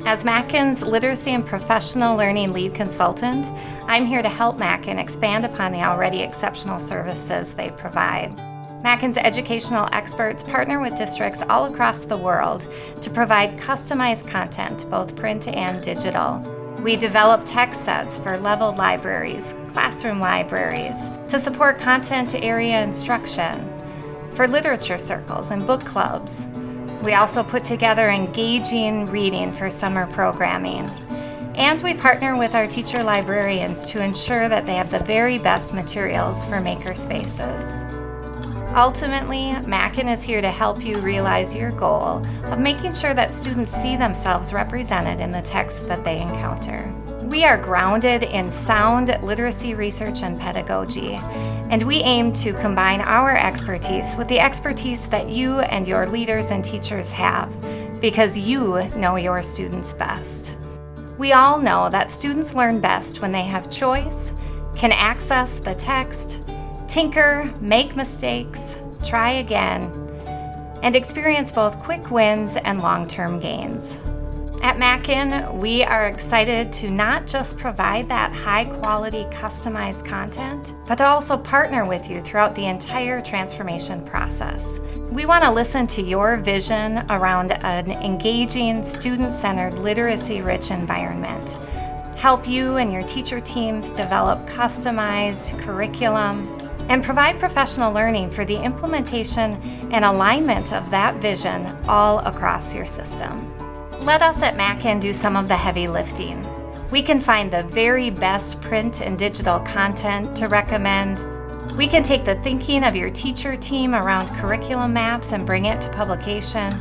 As Mackin's Literacy and Professional Learning Lead Consultant, I'm here to help Mackin expand upon the already exceptional services they provide. Mackin's educational experts partner with districts all across the world to provide customized content, both print and digital. We develop text sets for leveled libraries, classroom libraries, to support content area instruction, for literature circles and book clubs. We also put together engaging reading for summer programming. And we partner with our teacher librarians to ensure that they have the very best materials for makerspaces. Ultimately, Mackin is here to help you realize your goal of making sure that students see themselves represented in the text that they encounter. We are grounded in sound literacy research and pedagogy, and we aim to combine our expertise with the expertise that you and your leaders and teachers have, because you know your students best. We all know that students learn best when they have choice, can access the text, tinker, make mistakes, try again, and experience both quick wins and long-term gains. At Mackin, we are excited to not just provide that high-quality customized content, but to also partner with you throughout the entire transformation process. We want to listen to your vision around an engaging, student-centered, literacy-rich environment, help you and your teacher teams develop customized curriculum, and provide professional learning for the implementation and alignment of that vision all across your system. Let us at Mackin do some of the heavy lifting. We can find the very best print and digital content to recommend. We can take the thinking of your teacher team around curriculum maps and bring it to publication.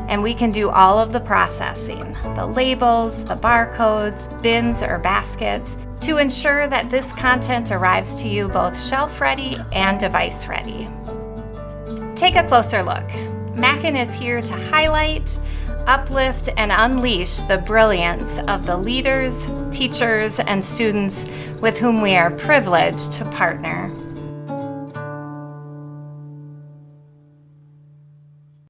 And we can do all of the processing, the labels, the barcodes, bins or baskets, to ensure that this content arrives to you both shelf-ready and device-ready. Take a closer look. Mackin is here to highlight, uplift, and unleash the brilliance of the leaders, teachers, and students with whom we are privileged to partner.